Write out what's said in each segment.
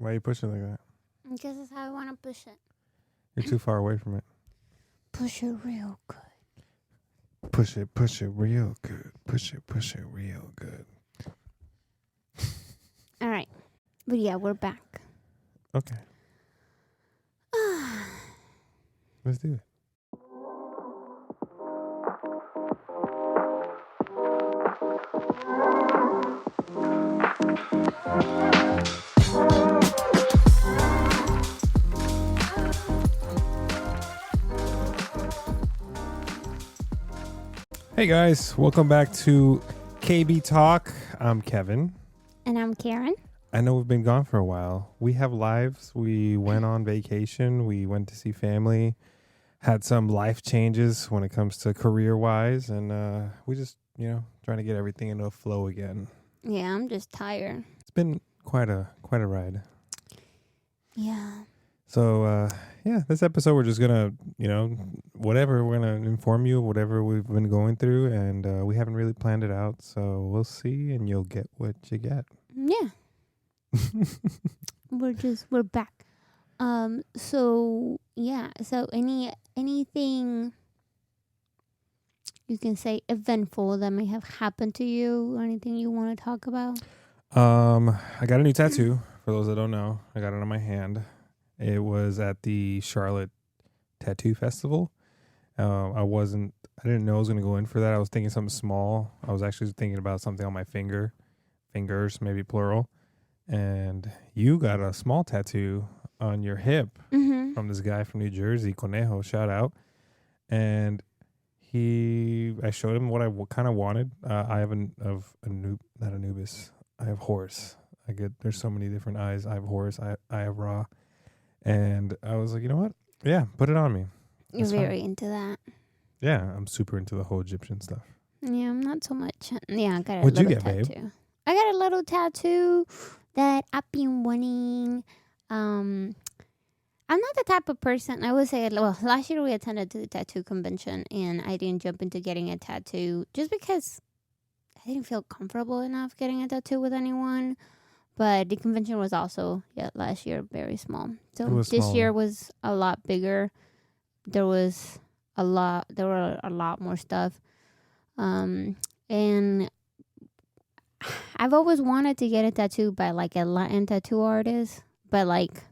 Why are you pushing like that? Because that's how I want to push it. You're too far away from it. Push it real good. Push it real good. Push it real good. All right. But yeah, we're back. Okay. Let's do it. Hey guys, welcome back to KBTalk. I'm Kevin. And I'm Karen. I know we've been gone for a while. We have lives. We went on vacation. We went to see family. Had some life changes when it comes to career-wise. And we just, trying to get everything into a flow again. Yeah, I'm just tired. It's been quite a ride. Yeah. So, this episode we're just going to, whatever, we're going to inform you of whatever we've been going through. And we haven't really planned it out. So we'll see and you'll get what you get. Yeah. we're back. So anything you can say eventful that may have happened to you or anything you want to talk about? I got a new tattoo. For those that don't know, I got it on my hand. It was at the Charlotte Tattoo Festival. I didn't know I was going to go in for that. I was thinking something small. I was actually thinking about something on my fingers, maybe plural. And you got a small tattoo on your hip from this guy from New Jersey, Conejo, shout out. And I showed him what I kind of wanted. I have not Anubis. I have horse. There's so many different eyes. I have horse. I have raw. And I was like, you know what? Yeah, put it on me. You're very into that. Yeah, I'm super into the whole Egyptian stuff. Yeah, I'm not so much. Yeah, I got a What'd little you get, tattoo. babe? I got a little tattoo that I've been wanting. I'm not the type of person, I would say, last year we attended to the tattoo convention and I didn't jump into getting a tattoo just because I didn't feel comfortable enough getting a tattoo with anyone. But the convention was also, last year, very small. So this year was a lot bigger. There were a lot more stuff. And I've always wanted to get a tattoo by like a Latin tattoo artist, but like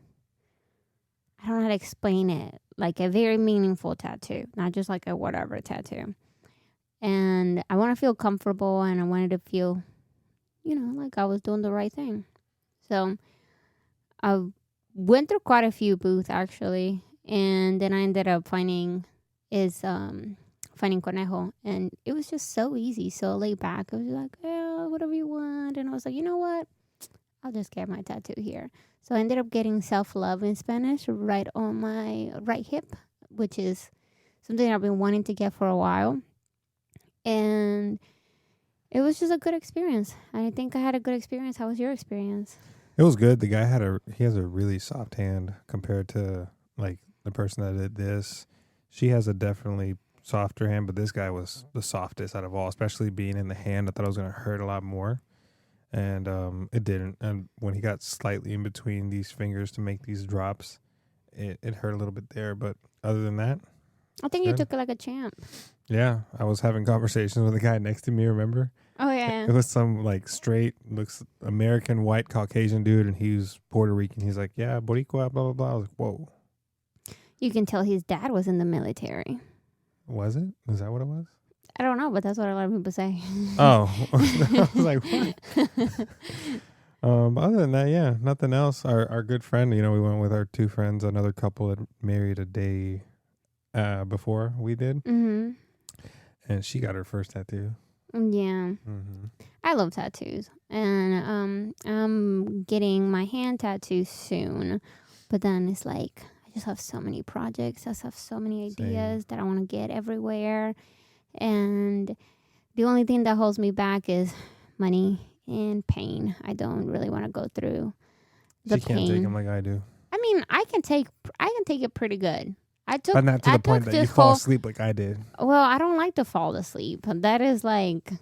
I don't know how to explain it. Like a very meaningful tattoo, not just like a whatever tattoo. And I want to feel comfortable and I wanted to feel, like I was doing the right thing. So I went through quite a few booths actually, and then I ended up finding Conejo, and it was just so easy, so laid back. I was like, whatever you want. And I was like, you know what? I'll just get my tattoo here. So I ended up getting self-love in Spanish right on my right hip, which is something I've been wanting to get for a while. And it was just a good experience. I think I had a good experience. How was your experience? It was good. The guy he has a really soft hand compared to like the person that did this. She has a definitely softer hand, but this guy was the softest out of all, especially being in the hand. I thought it was going to hurt a lot more. And it didn't. And when he got slightly in between these fingers to make these drops, it hurt a little bit there. But other than that, I think you took it like a champ. Yeah. I was having conversations with the guy next to me, remember? Oh, yeah. It was some like straight, looks American, white, Caucasian dude, and he was Puerto Rican. He's like, yeah, Boricua, blah, blah, blah. I was like, whoa. You can tell his dad was in the military. Was it? Is that what it was? I don't know, but that's what a lot of people say. Oh. I was like, what? But other than that, yeah, nothing else. Our good friend, we went with our two friends. Another couple had married a day before we did. Mm-hmm. And she got her first tattoo. Yeah. Mm-hmm. I love tattoos. And I'm getting my hand tattoo soon. But then it's like, I just have so many projects. I just have so many ideas that I want to get everywhere. And the only thing that holds me back is money and pain. I don't really want to go through the pain. She can't take them like I do. I mean, I can take it pretty good. But not to the point that you fall asleep like I did. Well, I don't like to fall asleep. That is like,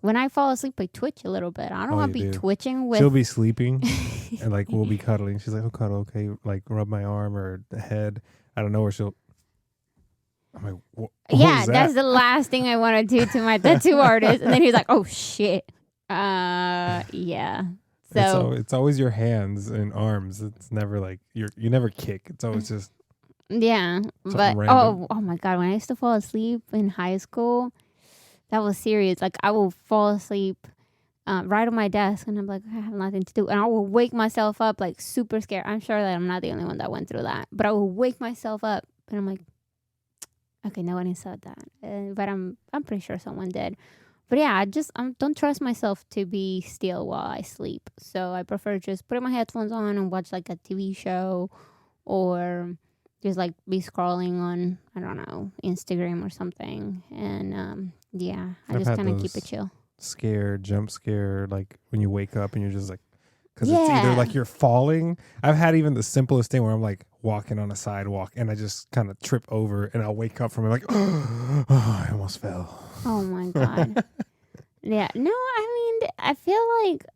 when I fall asleep, I twitch a little bit. I don't want to be twitching with... She'll be sleeping, and like we'll be cuddling. She's like, "Oh, cuddle, okay." Like rub my arm or the head. I don't know where she'll. I'm like, what Yeah, was that? that's the last thing I want to do to my tattoo artist. And then he's like, "Oh shit." Yeah. So It's always your hands and arms. It's never like you never kick. It's always just yeah, something but random. oh my god, when I used to fall asleep in high school, that was serious. Like I will fall asleep right on my desk, and I'm like, I have nothing to do, and I will wake myself up like super scared. I'm sure that I'm not the only one that went through that, but I will wake myself up, and I'm like, okay, no one said that, but I'm pretty sure someone did. But yeah, I don't trust myself to be still while I sleep, so I prefer just putting my headphones on and watch like a TV show, or just like be scrolling on, I don't know, Instagram or something, and yeah, I I've just had kind of keep those it chill. jump scare, like when you wake up and you're just like, because it's Yeah. either like you're falling. I've had even the simplest thing where I'm like walking on a sidewalk and I just kind of trip over and I'll wake up from it like, oh, I almost fell. Oh my god. Yeah. No, I mean, I feel like,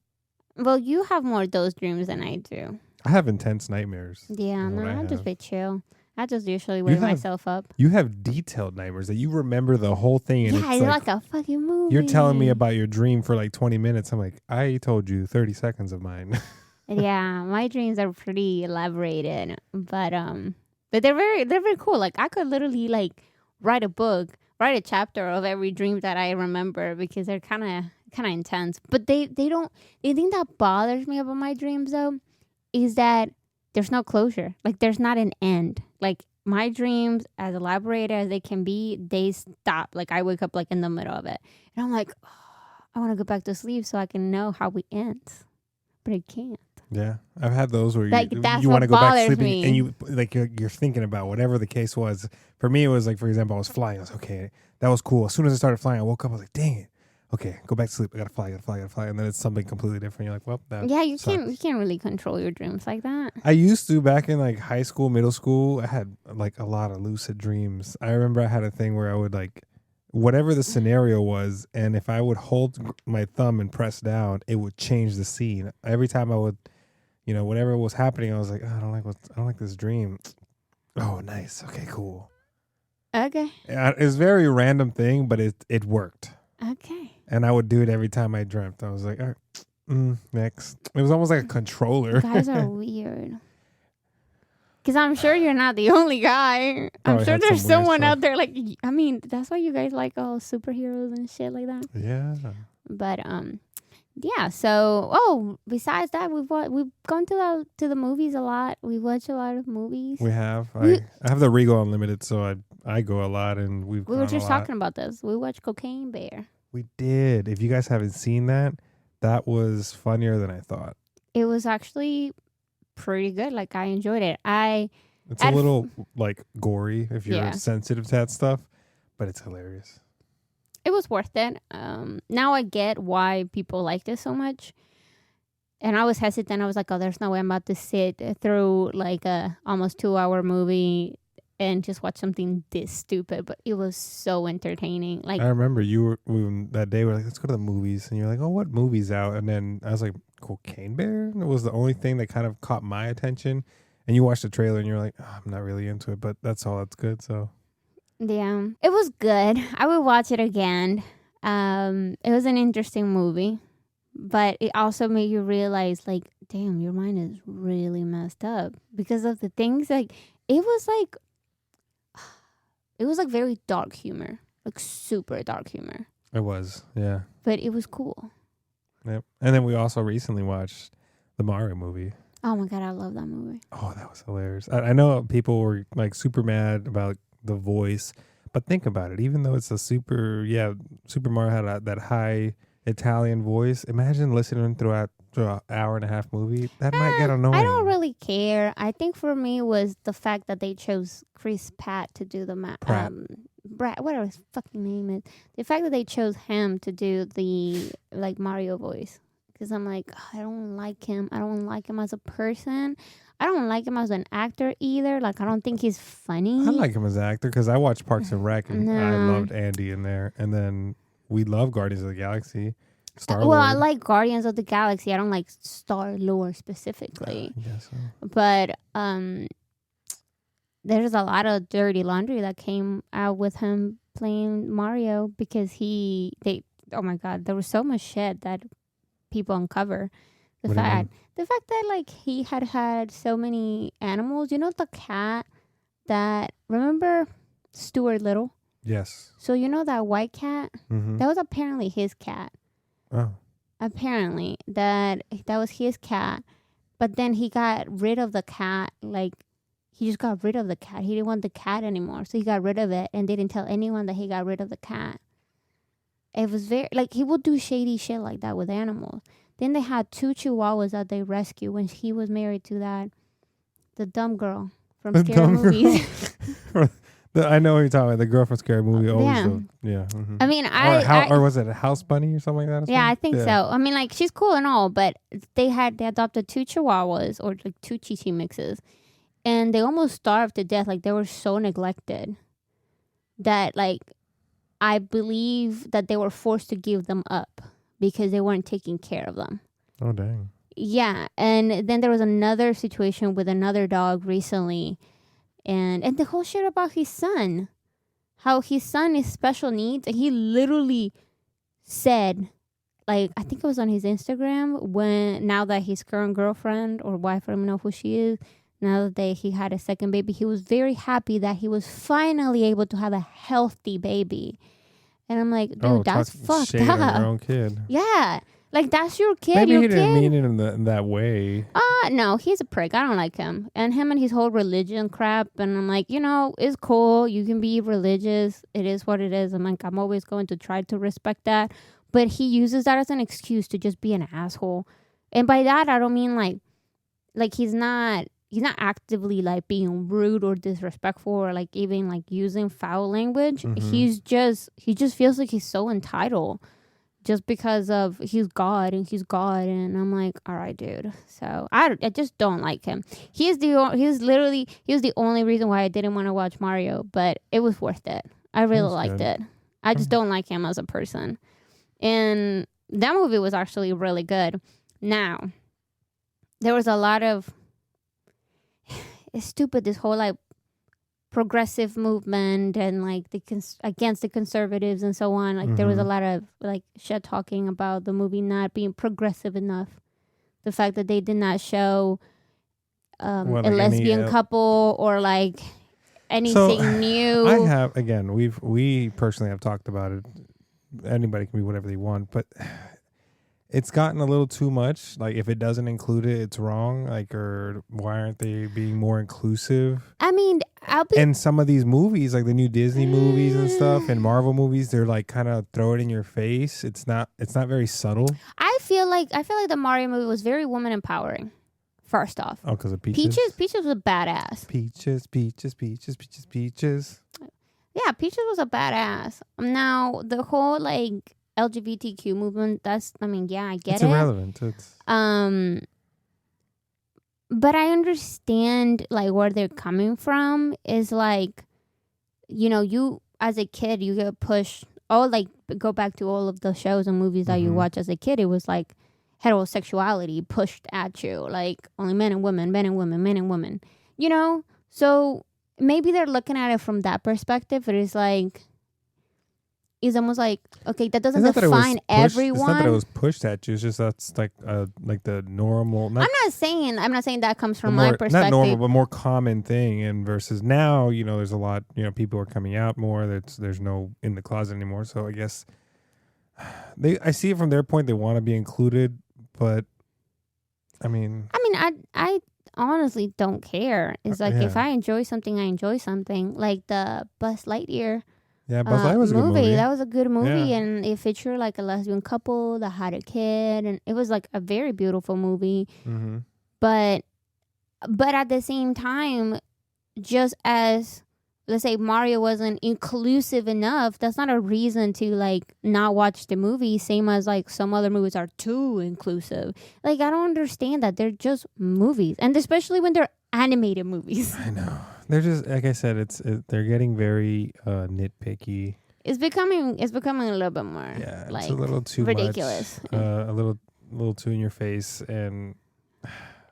well, you have more of those dreams than I do. I have intense nightmares. Yeah. is No, what I I just have. be chill. I just usually wake myself up. You have detailed nightmares that you remember the whole thing. And Yeah, it's you're like a fucking movie. you're telling me about your dream for like 20 minutes. I'm like, I told you 30 seconds of mine. Yeah, my dreams are pretty elaborated, but they're very cool. Like I could literally like write a chapter of every dream that I remember, because they're kind of intense. But they don't. The thing that bothers me about my dreams though is that there's no closure. Like there's not an end. Like my dreams, as elaborated as they can be, they stop. Like I wake up like in the middle of it, and I'm like, oh, I want to go back to sleep so I can know how we end, but I can't. Yeah, I've had those where Like, you that's want to what go back to bothers sleeping me. and you like you're thinking about whatever the case was. For me, it was like, for example, I was flying. I was okay, that was cool. As soon as I started flying, I woke up. I was like, dang it, okay, go back to sleep. I gotta fly, and then it's something completely different. You're like, well, that Yeah, you sucks. can't really control your dreams like that. I used to back in like high school, middle school. I had like a lot of lucid dreams. I remember I had a thing where I would like whatever the scenario was, and if I would hold my thumb and press down, it would change the scene. Every time I would, whatever was happening, I was like, oh, I don't like this dream. Oh, nice. Okay, cool. Okay. It's a very random thing, but it worked. Okay. And I would do it every time I dreamt. I was like, all right, next. It was almost like a controller. Guys are weird. Because I'm sure you're not the only guy. I'm Probably sure had there's some weird someone stuff. out there like, I mean, that's why you guys like all superheroes and shit like that. Yeah. But yeah. So besides that, we've gone to the movies a lot. We watch a lot of movies. We have. I have the Regal Unlimited, so I go a lot, and we were just talking about this. We watched Cocaine Bear. We did. If you guys haven't seen that, that was funnier than I thought. It was actually pretty good. Like I enjoyed it. It's a little like gory if you're sensitive to that stuff, but it's hilarious. It was worth it. Now I get why people like this so much. And I was hesitant. I was like, oh, there's no way I'm about to sit through like a almost 2-hour movie and just watch something this stupid. But it was so entertaining. Like I remember that day we were like, let's go to the movies. And you're like, oh, what movie's out? And then I was like, Cocaine Bear? It was the only thing that kind of caught my attention. And you watched the trailer and you're like, oh, I'm not really into it, but that's all that's good. So yeah, it was good. I would watch it again. It was an interesting movie, but it also made you realize, like, damn, your mind is really messed up because of the things. Like, it was like very dark humor, like super dark humor. it was, yeah. But it was cool. Yep. And then we also recently watched the Mario movie. Oh my god, I love that movie. Oh, that was hilarious. I know people were like super mad about the voice, but think about it. Even though it's Super Mario had that high Italian voice. Imagine listening throughout an hour and a half movie. That might get annoying. I don't really care. I think for me was the fact that they chose Chris Pratt to do the Brad, whatever his fucking name is. The fact that they chose him to do the like Mario voice. Because I'm like, I don't like him. I don't like him as a person. I don't like him as an actor either. Like, I don't think he's funny. I like him as an actor because I watched Parks and Rec and I loved Andy in there. And then we love Guardians of the Galaxy. Star-Lord. Well, I like Guardians of the Galaxy. I don't like Star-Lord specifically. I guess so. But there's a lot of dirty laundry that came out with him playing Mario because oh my god, there was so much shit that people uncover. The What do you fact that like he had so many animals. You know the cat that, remember Stuart Little? Yes. So you know that white cat? Mm-hmm. That was apparently his cat. Oh. Apparently that was his cat, but then he got rid of the cat. Like, he just got rid of the cat. He didn't want the cat anymore, so he got rid of it and didn't tell anyone that he got rid of the cat. It was very, like, he would do shady shit like that with animals. Then they had 2 chihuahuas that they rescued when he was married to the dumb girl from Scary Movies. I know what you're talking about. The girl from Scary Movie. Yeah. Mm-hmm. I mean, or was it a house bunny or something like that? Yeah, I think so. I mean, like, she's cool and all, but they adopted 2 chihuahuas, or like 2 chichi mixes, and they almost starved to death. Like, they were so neglected that, like, I believe that they were forced to give them up because they weren't taking care of them. Oh, dang. Yeah, and then there was another situation with another dog recently, and the whole shit about his son, how his son is special needs, and he literally said, like, I think it was on his Instagram, now that his current girlfriend or wife, I don't know who she is, now that he had a second baby, he was very happy that he was finally able to have a healthy baby. And I'm like, dude, that's fucked up. Your own kid. Yeah. Like, that's your kid. Maybe your he didn't kid. mean it in that way. No, he's a prick. I don't like him. And his whole religion crap. And I'm like, it's cool. You can be religious. It is what it is. I'm like, I'm always going to try to respect that. But he uses that as an excuse to just be an asshole. And by that, I don't mean like he's not actively like being rude or disrespectful or like even like using foul language. Mm-hmm. He just feels like he's so entitled just because of he's God and I'm like, all right, dude. So I just don't like him. He was the only reason why I didn't want to watch Mario, but it was worth it. I really liked it. I just don't like him as a person. And that movie was actually really good. Now, there was a lot of, it's stupid, this whole like progressive movement and like against the conservatives and so on. Like, there was a lot of like shit talking about the movie not being progressive enough. The fact that they did so a lesbian couple or like anything new. I have, again, we personally have talked about it. Anybody can be whatever they want, but it's gotten a little too much. Like, if it doesn't include it, it's wrong. Like, or why aren't they being more inclusive? I mean, and some of these movies, like the new Disney movies and stuff, and Marvel movies, they're like kind of throw it in your face. It's not very subtle. I feel like the Mario movie was very woman empowering. First off, because of Peaches. Peaches was a badass. Peaches. Yeah, Peaches was a badass. Now the whole like LGBTQ movement, I get it. It's irrelevant. But I understand like where they're coming from is like, you as a kid, you get pushed. Go back to all of the shows and movies that you watch as a kid. It was like heterosexuality pushed at you, like only men and women, men and women, men and women. So maybe they're looking at it from that perspective. But it's like, it's almost like, okay, that doesn't define everyone. It's not that it was pushed at you. It's just that's like the normal. I'm not saying that comes from my perspective. Not normal, but more common thing. And versus now, there's a lot. People are coming out more. There's no in the closet anymore. So I guess I see it from their point. They want to be included, but I honestly don't care. It's like if I enjoy something, I enjoy something. Like the Buzz Lightyear. Yeah, Buzz Lightyear was a good movie. That was a good movie, yeah. And it featured like a lesbian couple that had a kid, and it was like a very beautiful movie. Mm-hmm. But at the same time, just as let's say Mario wasn't inclusive enough, that's not a reason to like not watch the movie. Same as like some other movies are too inclusive. Like, I don't understand that. They're just movies, and especially when they're animated movies. I know. They're just, like I said, they're getting very nitpicky. it's becoming a little bit more it's a little too ridiculous. Much, a little too in your face. And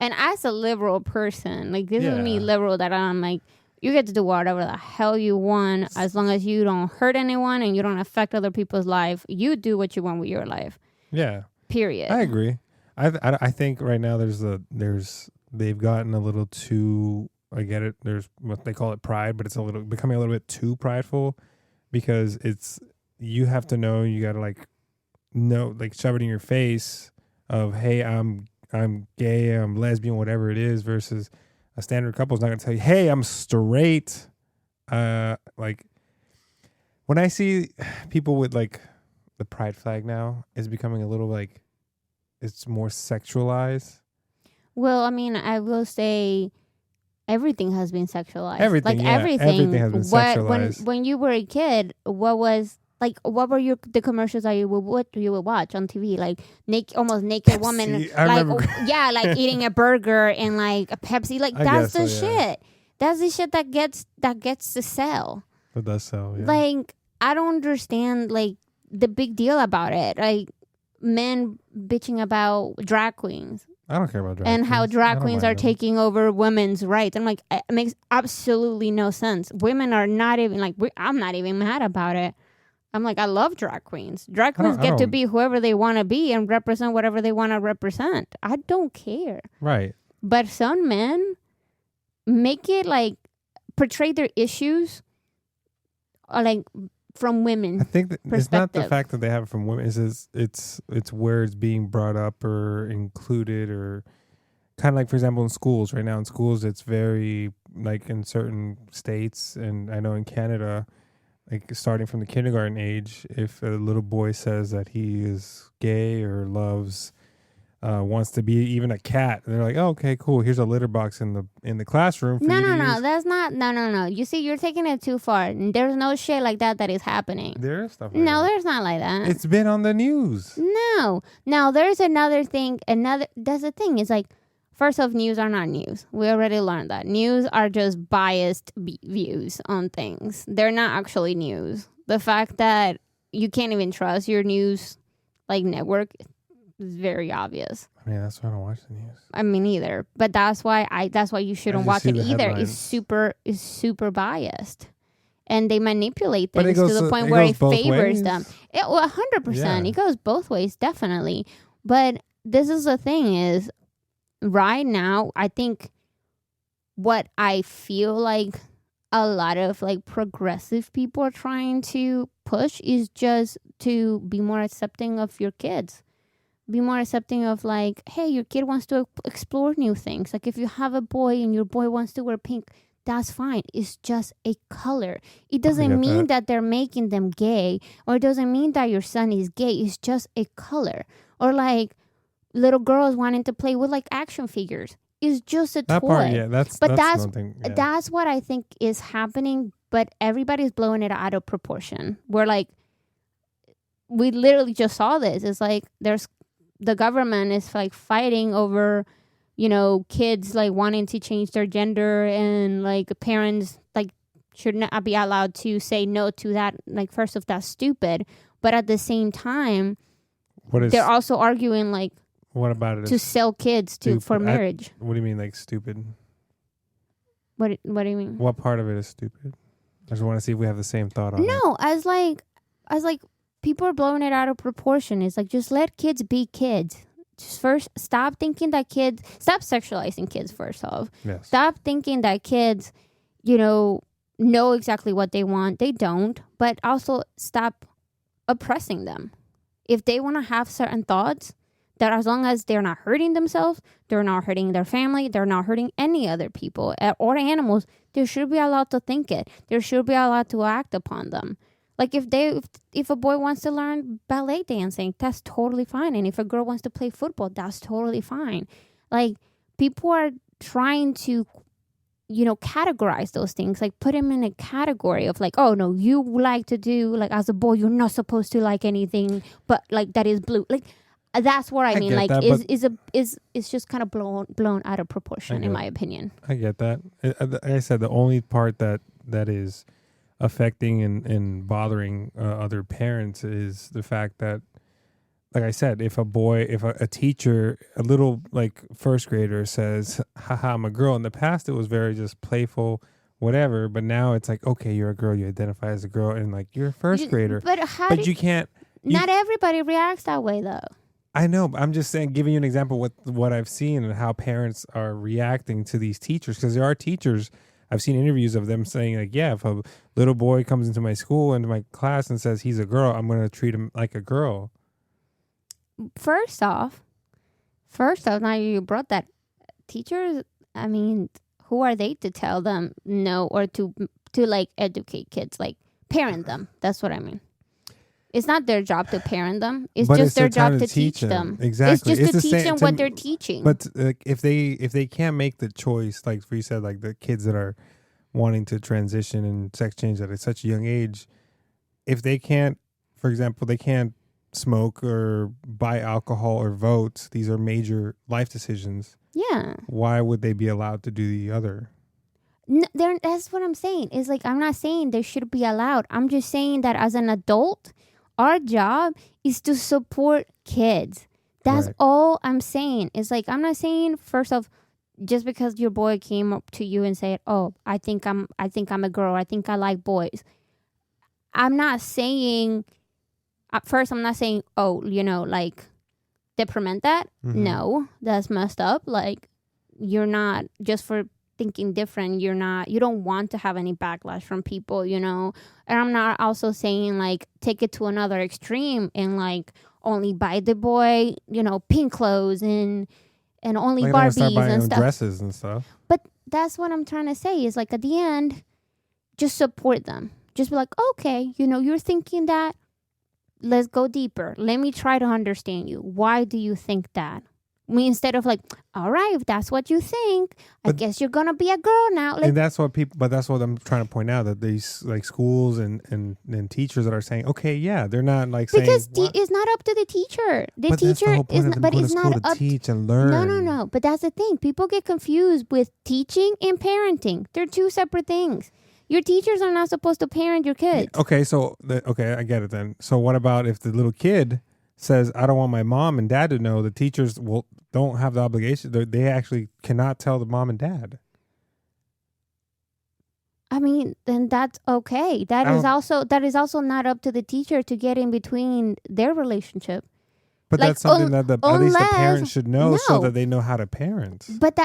as a liberal person, like this is me liberal that I'm like, you get to do whatever the hell you want as long as you don't hurt anyone and you don't affect other people's life. You do what you want with your life. Yeah. Period. I agree. I think right now they've gotten a little too, I get it. There's what they call it pride, but it's becoming a little bit too prideful because you have to know, you got to like shove it in your face of, hey, I'm gay, I'm lesbian, whatever it is, versus a standard couple is not going to tell you, hey, I'm straight. Like when I see people with like the pride flag now, is becoming a little like, it's more sexualized. Well, I mean, I will say everything has been sexualized. Everything has been sexualized. When you were a kid, what were the commercials that you would watch on TV? Like almost naked Pepsi, woman, like eating a burger and like a Pepsi. Like that's the shit. That's the shit that gets to sell. That does sell. Yeah. Like I don't understand like the big deal about it. Like men bitching about drag queens. I don't care about drag and queens. How drag queens are taking over women's rights. I'm like, it makes absolutely no sense. Women are not even like, I'm not even mad about it. I'm like, I love drag queens. Drag queens get to be whoever they want to be and represent whatever they want to represent. I don't care. Right. But some men make it like portray their issues like from women. I think that it's not the fact that they have it from women. It's where it's being brought up or included, or kind of like, for example, in schools. Right now in schools, it's very like in certain states, and I know in Canada, like starting from the kindergarten age, if a little boy says that he is gay or loves wants to be even a cat, and they're like, oh, okay, cool, here's a litter box in the classroom for no that's not no you see, you're taking it too far. There's no shit like that is happening. There is stuff like that. There's not like that. It's been on the news. No, there's another thing. That's the thing. It's like, first off, news are not news. We already learned that. News are just biased views on things. They're not actually news. The fact that you can't even trust your news like network is very obvious. I mean, that's why I don't watch the news. I mean, either. But that's why you shouldn't watch it either. It's super biased. And they manipulate things to the point where it favors them. 100%. It goes both ways, definitely. But this is the thing is, right now, I think what I feel like a lot of like progressive people are trying to push is just to be more accepting of your kids. Be more accepting of like, hey, your kid wants to explore new things. Like if you have a boy and your boy wants to wear pink, that's fine. It's just a color. It doesn't mean that they're making them gay, or it doesn't mean that your son is gay. It's just a color. Or like little girls wanting to play with like action figures. It's just a toy. Part, yeah, that's that's what I think is happening. But everybody's blowing it out of proportion. We're like, we literally just saw this. It's like the government is like fighting over, kids like wanting to change their gender, and like parents like should not be allowed to say no to that. Like, first off, that's stupid. But at the same time, they're also arguing like, what about it to sell kids for marriage? What do you mean, like stupid? What do you mean? What part of it is stupid? I just want to see if we have the same thought on it. No, as like people are blowing it out of proportion. It's like, just let kids be kids. Just first, stop sexualizing kids first off. Yes. Stop thinking that kids, know exactly what they want. They don't. But also stop oppressing them. If they want to have certain thoughts, that as long as they're not hurting themselves, they're not hurting their family, they're not hurting any other people or animals, they should be allowed to think it. They should be allowed to act upon them. Like if a boy wants to learn ballet dancing, that's totally fine. And if a girl wants to play football, that's totally fine. Like, people are trying to, categorize those things, like put them in a category of like, oh no, you like to do, like, as a boy, you're not supposed to like anything, but like that is blue. Like, that's what I mean. Like, it's just kind of blown out of proportion, in my opinion. I get that. Like I said, the only part that is affecting and bothering other parents is the fact that, like I said, if a teacher, a little like first grader says, haha, I'm a girl. In the past, it was very just playful, whatever. But now it's like, okay, you're a girl. You identify as a girl. And like, you're a first grader. But you can't. Not everybody reacts that way, though. I know. But I'm just saying, giving you an example of what I've seen and how parents are reacting to these teachers. Because there are teachers, I've seen interviews of them saying like, yeah, if a little boy comes into my school, into my class and says he's a girl, I'm going to treat him like a girl. First off, now you brought that, teachers, I mean, who are they to tell them no, or to like educate kids, like parent them? That's what I mean. It's not their job to parent them. It's just their job to teach them. Exactly. It's just to teach them what they're teaching. But if they can't make the choice, like you said, like the kids that are wanting to transition and sex change at such a young age, if they can't, for example, they can't smoke or buy alcohol or vote, these are major life decisions. Yeah. Why would they be allowed to do the other? No, that's what I'm saying. It's like, I'm not saying they should be allowed. I'm just saying that as an adult, our job is to support kids. That's all I'm saying. It's like, I'm not saying, first off, just because your boy came up to you and said, "Oh, I think I'm a girl. I think I like boys." I'm not saying. At first, I'm not saying, "Oh, like, depriment that." Mm-hmm. No, that's messed up. Like, you're not, just for thinking different, you don't want to have any backlash from people, And I'm not also saying, like, take it to another extreme and, like, only buy the boy, pink clothes and only like Barbies and stuff. Dresses and stuff. But that's what I'm trying to say is, like, at the end, just support them. Just be like, okay, you're thinking that. Let's go deeper. Let me try to understand you. Why do you think that? Instead of like, all right, if that's what you think, I guess you're gonna be a girl now. Like, and that's what that's what I'm trying to point out, that these like schools and teachers that are saying, okay, yeah, they're not like because it's not up to the teacher. The teacher is not, but it's not up to teach and learn. No. But that's the thing. People get confused with teaching and parenting. They're two separate things. Your teachers are not supposed to parent your kids. Okay, so I get it then. So what about if the little kid says, I don't want my mom and dad to know? The teachers don't have the obligation. They actually cannot tell the mom and dad. I mean, then that's okay. That is also not up to the teacher to get in between their relationship. But like, that's something that at least the parents should know, so that they know how to parent. But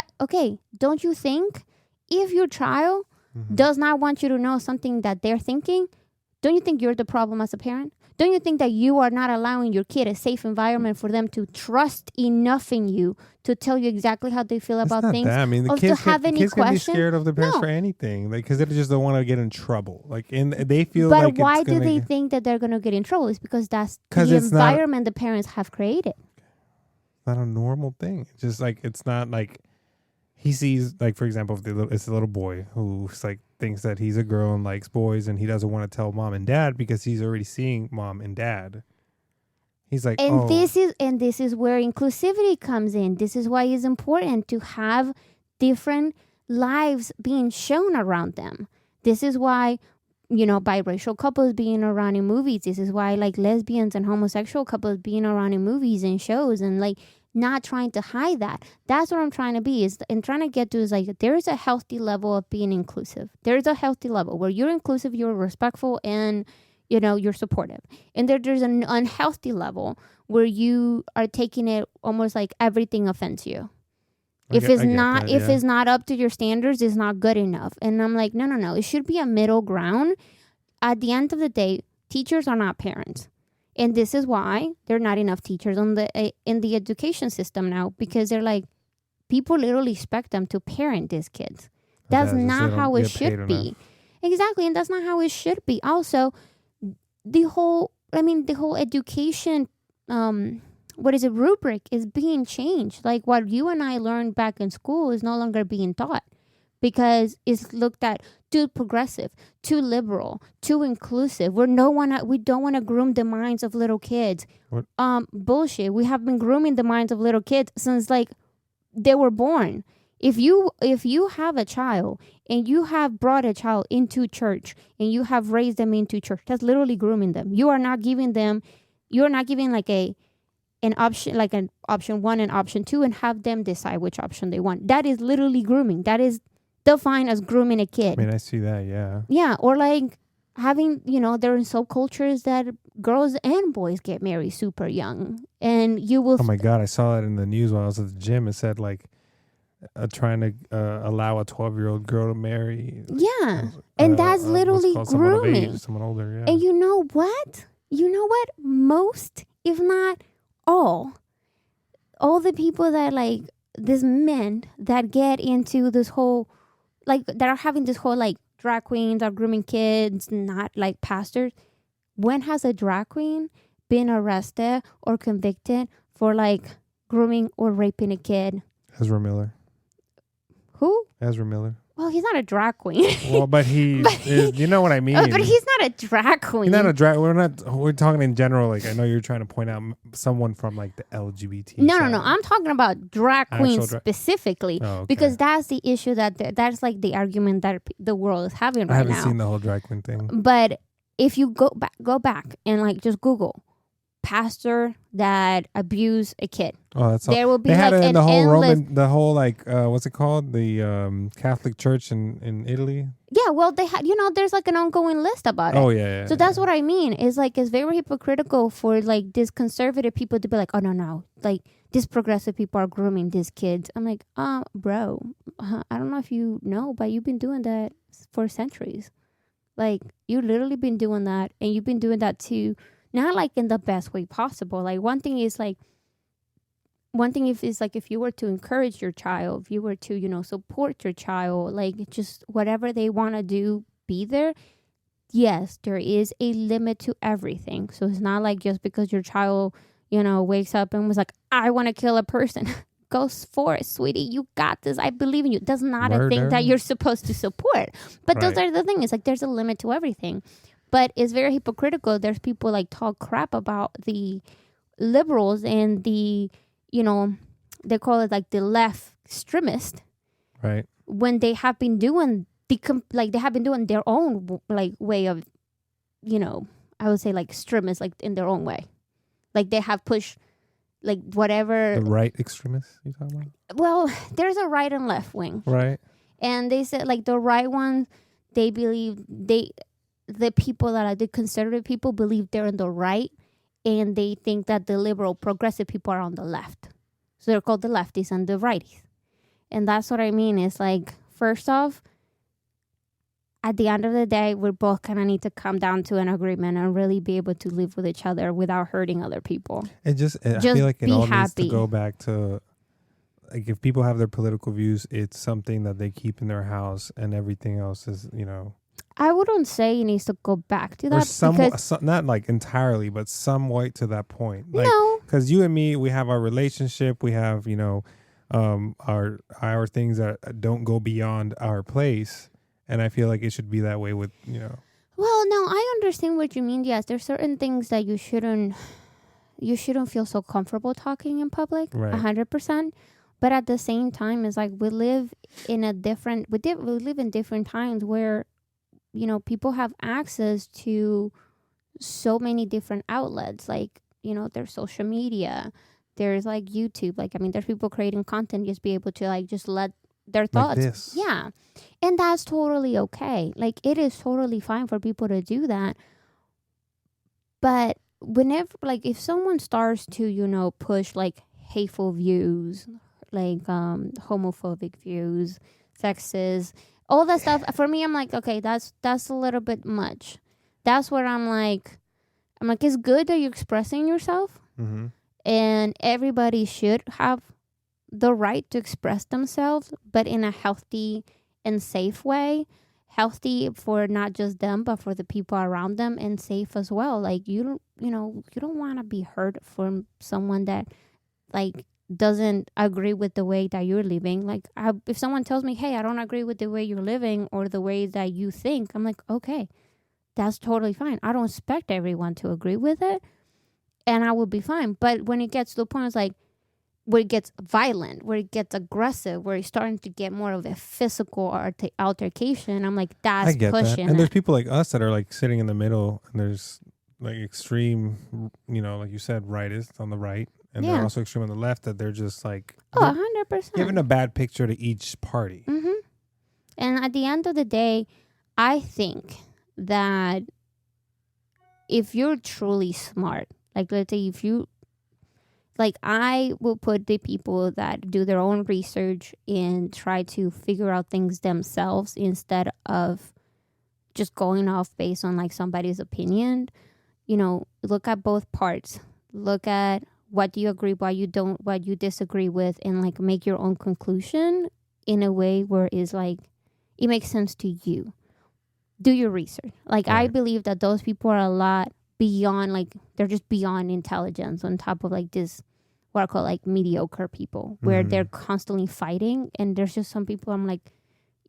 don't you think if your child does not want you to know something that they're thinking, don't you think you're the problem as a parent? Don't you think that you are not allowing your kid a safe environment for them to trust enough in you to tell you exactly how they feel about things? That. I mean, the kids can be scared of their parents for anything, because they just don't want to get in trouble. They feel. But like why do they think that they're going to get in trouble? It's because that's the environment the parents have created. It's not a normal thing. It's just like, it's not like. He sees, like, for example, if it's a little boy who's like thinks that he's a girl and likes boys, and he doesn't want to tell mom and dad because he's already seeing mom and dad. He's like, this is where inclusivity comes in. This is why it's important to have different lives being shown around them. This is why, biracial couples being around in movies. This is why, like, lesbians and homosexual couples being around in movies and shows, and like, not trying to hide that. That's what I'm trying to be, and trying to get to is like, there is a healthy level of being inclusive. There's a healthy level where you're inclusive, you're respectful, and you're supportive. And there's an unhealthy level where you are taking it almost like everything offends you. If it's not up to your standards, it's not good enough. And I'm like, no. It should be a middle ground. At the end of the day, teachers are not parents. And this is why there are not enough teachers in the education system now, because they're like, people literally expect them to parent these kids. That's not how it should be. Exactly, and that's not how it should be. Also, the whole education, rubric is being changed. Like, what you and I learned back in school is no longer being taught, because it's looked at too progressive, too liberal, too inclusive. We don't want to groom the minds of little kids. Bullshit. We have been grooming the minds of little kids since like they were born. If you have a child and you have brought a child into church and you have raised them into church, that's literally grooming them. You're not giving like an option, like an option 1 and option 2, and have them decide which option they want. That is literally grooming. That is defined as grooming a kid. I mean, I see that, yeah. Yeah, or like having, there are subcultures that girls and boys get married super young, and you will. Oh my God, I saw that in the news while I was at the gym. It said like trying to allow a 12-year-old girl to marry. Yeah, and that's literally grooming. Someone older, yeah. And you know what? Most, if not all the people that like these men that get into this whole, like, that are having this whole like drag queens are grooming kids, not like pastors. When has a drag queen been arrested or convicted for like grooming or raping a kid? Ezra Miller. Who? Ezra Miller. Well, he's not a drag queen. Well, but he is, you know what I mean? But he's not a drag queen. He's not a drag. We're talking in general. Like, I know you're trying to point out someone from like the LGBT. No. side. I'm talking about drag queens specifically. Oh, okay. Because that's the issue that's like the argument that the world is having right now. I haven't seen the whole drag queen thing. But if you go back and like just Google pastor that abused a kid. Oh, that's there will be they had like it in an the whole endless, like what's it called, the Catholic Church in Italy. Yeah, well, they had, there's like an ongoing list about it. Oh yeah. So that's what I mean. Is like it's very hypocritical for like this conservative people to be like, oh no, like these progressive people are grooming these kids. I'm like, bro, I don't know if you know, but you've been doing that for centuries. Like you literally been doing that, and you've been doing that too. Not like in the best way possible. Like one thing if you were to encourage your child, if you were to, support your child, like just whatever they want to do, be there. Yes, there is a limit to everything. So it's not like just because your child, wakes up and was like, I want to kill a person. Go for it, sweetie. You got this. I believe in you. That's not a thing that you're supposed to support. But those are the things. Like there's a limit to everything. But it's very hypocritical. There's people like talk crap about the liberals and the, they call it like the left extremist. Right. When they have been doing their own like way of, I would say like extremists, like in their own way. Like they have pushed like whatever. The right extremists you talking about? Well, there's a right and left wing. Right. And they said like the right ones, they believe the people that are the conservative people believe they're on the right, and they think that the liberal progressive people are on the left. So they're called the lefties and the righties. And that's what I mean. It's like, first off, at the end of the day, we both kind of need to come down to an agreement and really be able to live with each other without hurting other people. I feel like it all needs to go back to, like, if people have their political views, it's something that they keep in their house, and everything else is, I wouldn't say it needs to go back to that. Not like entirely, but somewhat to that point. Like, no. Because you and me, we have our relationship. We have, our things that don't go beyond our place. And I feel like it should be that way with, Well, no, I understand what you mean. Yes, there's certain things that you shouldn't feel so comfortable talking in public. Right. 100%. But at the same time, it's like we live in different times where, people have access to so many different outlets. Like, there's social media, there's like YouTube. Like, I mean, there's people creating content, just be able to like just let their thoughts. Like this. Yeah. And that's totally okay. Like, it is totally fine for people to do that. But whenever, like, if someone starts to, push like hateful views, like homophobic views, sexist, all that stuff, for me, I'm like, okay, that's a little bit much. That's where I'm like, it's good that you're expressing yourself. Mm-hmm. And everybody should have the right to express themselves, but in a healthy and safe way. Healthy for not just them, but for the people around them, and safe as well. Like, you don't want to be hurt from someone that, like, doesn't agree with the way that you're living. Like, if someone tells me, hey, I don't agree with the way you're living or the way that you think, I'm like, okay, that's totally fine. I don't expect everyone to agree with it, and I will be fine. But when it gets to the point, it's like, where it gets violent, where it gets aggressive, where it's starting to get more of a physical altercation. I'm like, I that's get that. pushing And there's it. people like us that are like sitting in the middle, and there's like extreme, like you said, rightists on the right, and they're Yeah. also extreme on the left, that they're just like Oh, they're 100%. giving a bad picture to each party. Mm-hmm. And at the end of the day, I think that if you're truly smart, like let's say if you, like I will put the people that do their own research and try to figure out things themselves instead of just going off based on like somebody's opinion. Look at both parts. Look at what you agree, what you don't, what you disagree with, and like make your own conclusion in a way where it's like it makes sense to you. Do your research. Like I Right. believe that those people are a lot beyond, like they're just beyond intelligence on top of like this what I call like mediocre people where they're constantly fighting. And there's just some people I'm like,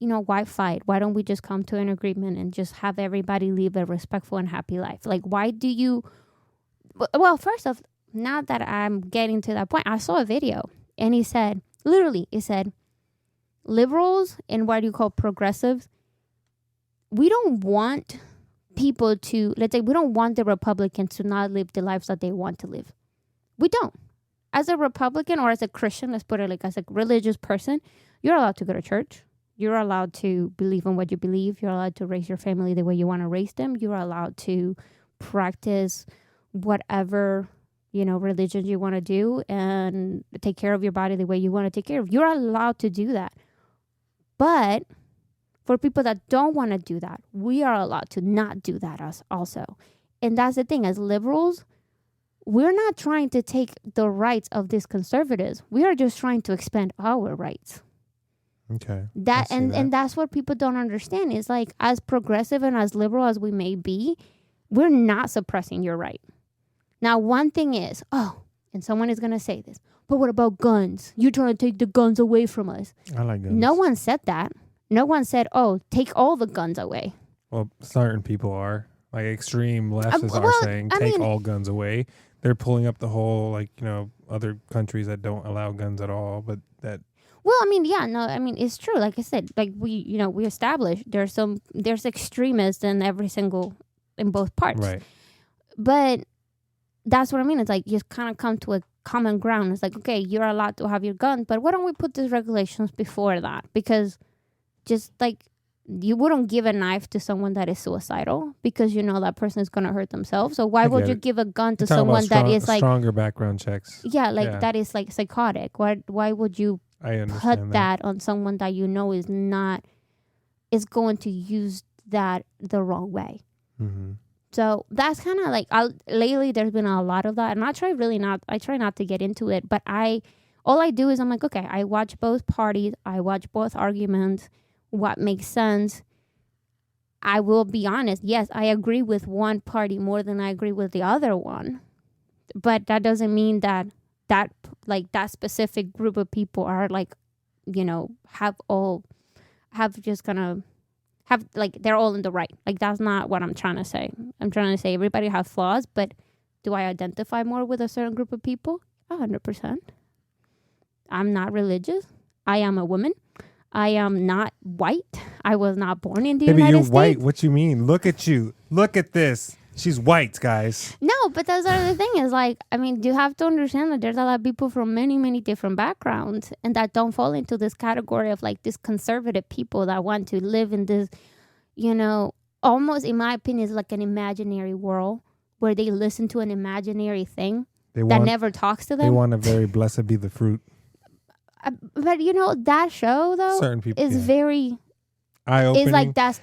why fight? Why don't we just come to an agreement and just have everybody live a respectful and happy life? Like, why do you? Well, first off, now that I'm getting to that point, I saw a video and he said, literally, it said, liberals and what do you call progressives, we don't want people to, let's say, we don't want the Republicans to not live the lives that they want to live. We don't. As a Republican or as a Christian, let's put it like as a religious person, you're allowed to go to church. You're allowed to believe in what you believe. You're allowed to raise your family the way you want to raise them. You're allowed to practice whatever, religion you want to do and take care of your body the way you want to take care of. You're allowed to do that. But for people that don't want to do that, we are allowed to not do that as also. And that's the thing. As liberals, we're not trying to take the rights of these conservatives. We are just trying to expand our rights. Okay. And that's what people don't understand is like as progressive and as liberal as we may be, we're not suppressing your right. Now, one thing is, and someone is going to say this, but what about guns? You're trying to take the guns away from us. I like guns. No one said that. No one said, take all the guns away. Well, certain people are. Like extreme leftists are saying, take all guns away. They're pulling up the whole, other countries that don't allow guns at all, but that... Well, it's true. Like I said, like we established there's extremists in both parts. Right. But that's what I mean. It's like you kind of come to a common ground. It's like, okay, you're allowed to have your gun, but why don't we put these regulations before that? Because just like you wouldn't give a knife to someone that is suicidal because that person is going to hurt themselves. So why would you give a gun to someone that is like stronger background checks? Yeah, that is like psychotic. Why would you put that on someone that is going to use that the wrong way? Mm-hmm. So that's kind of like lately there's been a lot of that, and I try not to get into it, but all I do is I'm like, okay, I watch both parties, I watch both arguments, what makes sense. I will be honest, yes, I agree with one party more than I agree with the other one, but that doesn't mean that specific group of people are like, they're all in the right. Like, that's not what I'm trying to say. I'm trying to say everybody has flaws, but do I identify more with a certain group of people? 100%. I'm not religious. I am a woman. I am not white. I was not born in the United States. You're white. What you mean? Look at you. Look at this. She's white, guys. No, but that's the other thing is like, you have to understand that there's a lot of people from many, many different backgrounds and that don't fall into this category of like this conservative people that want to live in this, almost in my opinion, is like an imaginary world where they listen to an imaginary thing that never talks to them. They want a very blessed be the fruit. But that show though certain people, is very eye-opening. It's like that's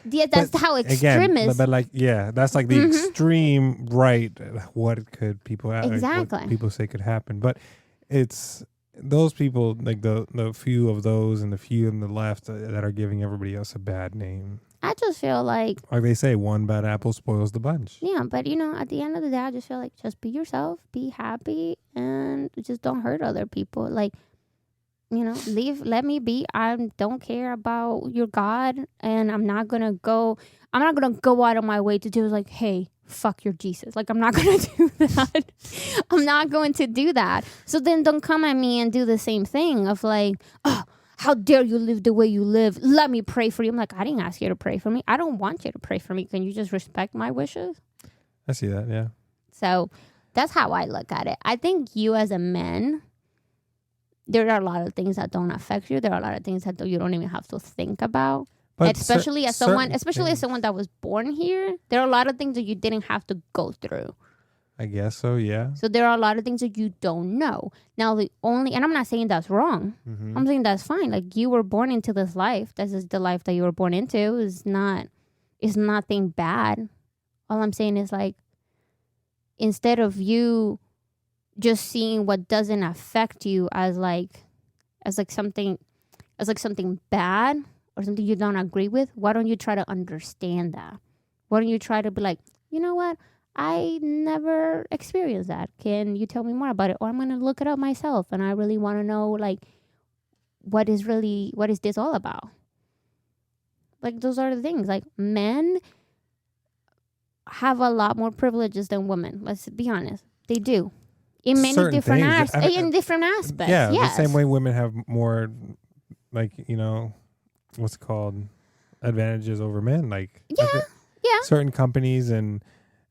how extreme is. But that's like the extreme right. What could people exactly? What people say could happen, but it's those people like the few of those and the few on the left that are giving everybody else a bad name. I just feel like they say, one bad apple spoils the bunch. Yeah, but at the end of the day, I just feel like just be yourself, be happy, and just don't hurt other people. Like, let me be. I don't care about your God, and I'm not gonna go out of my way to do like, hey, fuck your Jesus. Like, I'm not going to do that. I'm not going to do that. So then don't come at me and do the same thing of like, oh, how dare you live the way you live? Let me pray for you. I'm like, I didn't ask you to pray for me. I don't want you to pray for me. Can you just respect my wishes? I see that, yeah. So that's how I look at it. I think you as a man, there are a lot of things that don't affect you. There are a lot of things that you don't even have to think about. But especially as someone that was born here, there are a lot of things that you didn't have to go through. I guess so, yeah. So there are a lot of things that you don't know. Now and I'm not saying that's wrong. Mm-hmm. I'm saying that's fine. Like, you were born into this life. This is the life that you were born into. It's nothing bad. All I'm saying is, like, instead of you just seeing what doesn't affect you as something bad or something you don't agree with, why don't you try to understand that? Why don't you try to be like, you know what? I never experienced that. Can you tell me more about it? Or I'm going to look it up myself, and I really want to know, like, what is this all about? Like, those are the things. Like, men have a lot more privileges than women. Let's be honest. They do. In many different aspects. Yeah, yes. The same way women have more, like, what's it called, advantages over men. Like, yeah. Certain companies and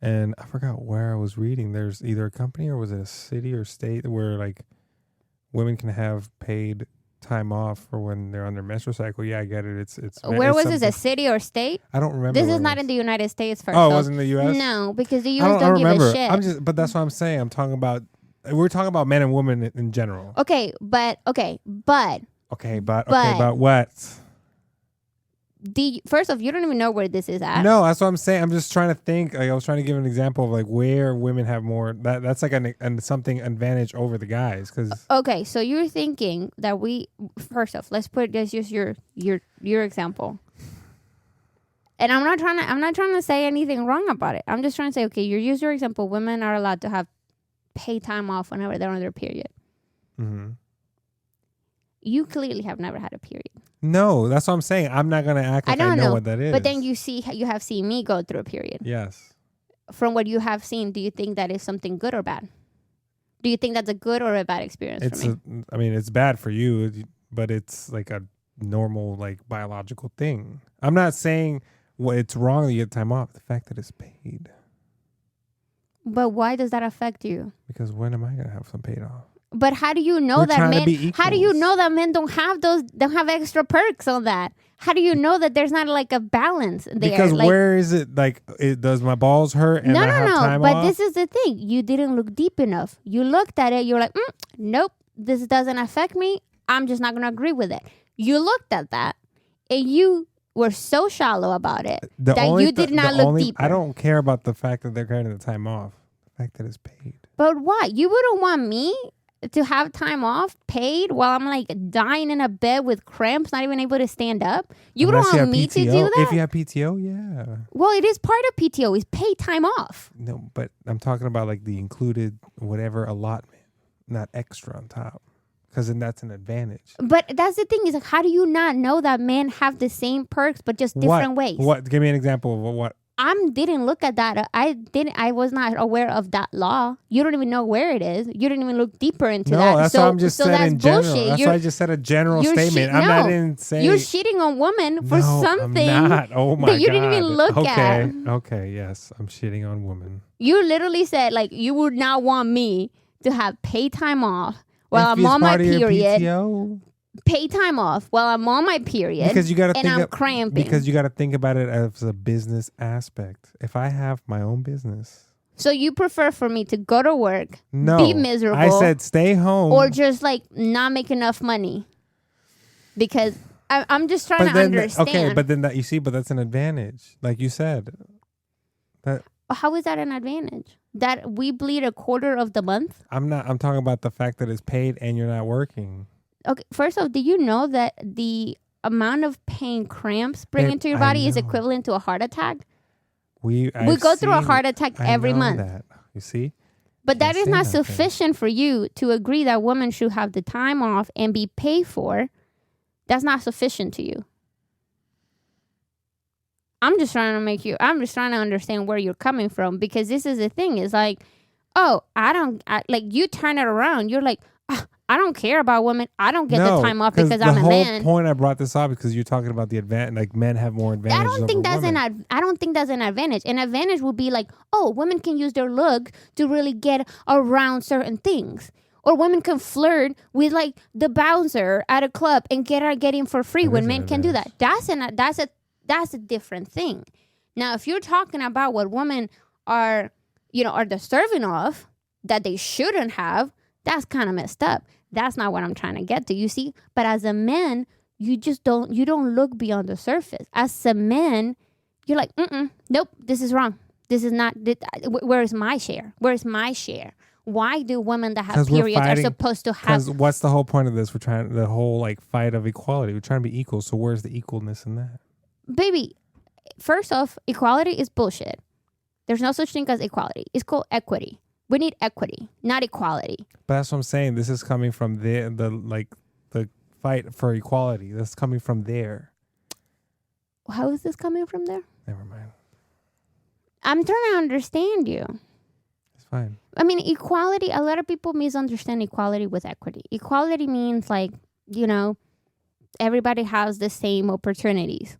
I forgot where I was reading. There's either a company or was it a city or state where, like, women can have paid time off for when they're on their menstrual cycle. Yeah, I get it. It's where was this? A city or state? I don't remember. This is not in the United States. First. Oh, it wasn't in the U.S. No, because the U.S. don't give a shit. But that's what I'm saying. We're talking about men and women in general. Okay, but what? First off, you don't even know where this is at. No, that's what I'm saying. I'm just trying to think. Like, I was trying to give an example of, like, where women have more. That's like something advantage over the guys. Okay, so you're thinking that first off, let's put this just your example. And I'm not trying to say anything wrong about it. I'm just trying to say, okay, you use your example. Women are allowed to have pay time off whenever they're on their period. Mm-hmm. You clearly have never had a period. No, that's what I'm saying. I'm not gonna act like I know what that is. But then you have seen me go through a period. Yes. From what you have seen, do you think that is something good or bad? Do you think that's a good or a bad experience for me? It's bad for you, but it's like a normal, like, biological thing. I'm not saying it's wrong that you get time off. The fact that it's paid. But why does that affect you? Because when am I gonna have some paid off? But how do you know that men? How do you know that men don't have extra perks on that? How do you know that there's not, like, a balance there? Because, like, where is it? Like, does my balls hurt? And no. Time but off? This is the thing. You didn't look deep enough. You looked at it. You're like, nope, this doesn't affect me. I'm just not gonna agree with it. You looked at that, and you were so shallow about it you did not look deeper. I don't care about the fact that they're getting the time off. The fact that it's paid. But why? You wouldn't want me to have time off paid while I'm, like, dying in a bed with cramps, not even able to stand up? You wouldn't want me to do that? If you have PTO, yeah. Well, it is part of PTO. Is paid time off. No, but I'm talking about, like, the included whatever allotment, not extra on top. Because then that's an advantage. But that's the thing, is, like, how do you not know that men have the same perks but just different ways? What? Give me an example of what? I didn't look at that. I was not aware of that law. You don't even know where it is. You didn't even look deeper into that. No, that's what I'm just saying in general. Bullshit. That's why I just said a general statement. I didn't say you're shitting on women for something I'm not. Oh my that you didn't even look at. Okay, yes, I'm shitting on women. You literally said, like, you would not want me to have pay time off while I'm on my period. Pay time off while I'm on my period, because you got to I'm cramping. Because you got to think about it as a business aspect. If I have my own business, so you prefer for me to go to work, be miserable. I said stay home, or just, like, not make enough money. Because I'm just trying to understand. Okay, but then but that's an advantage, like you said. How is that an advantage? That we bleed a quarter of the month? I'm talking about the fact that it's paid and you're not working. Okay, first off, do you know that the amount of pain cramps bring into your body is equivalent to a heart attack? We go through a heart attack every month. That. You see? But that is not sufficient for you to agree that women should have the time off and be paid for. That's not sufficient to you. I'm just trying to understand where you're coming from, because this is the thing. It's like, oh, like you turn it around. You're like, I don't care about women. I don't get the time off because I'm a man. The whole point I brought this up because you're talking about the advantage, like men have more advantages over women. I don't think that's an advantage. An advantage would be like, oh, women can use their look to really get around certain things. Or women can flirt with like the bouncer at a club and get in for free when men can do that. That's a different thing. Now, if you're talking about what women are deserving of that they shouldn't have, that's kind of messed up. That's not what I'm trying to get to, you see? But as a man, you don't look beyond the surface. As a man, you're like, nope, this is wrong. This is not, where's my share? Where's my share? Why do women that have periods are supposed to have? Because what's the whole point of this? We're trying, the whole like fight of equality. We're trying to be equal. So where's the equalness in that? Baby, first off, equality is bullshit. There's no such thing as equality. It's called equity. We need equity, not equality. But that's what I'm saying. This is coming from the fight for equality. That's coming from there. How is this coming from there? Never mind. I'm trying to understand you. It's fine. I mean, equality, a lot of people misunderstand equality with equity. Equality means like, everybody has the same opportunities.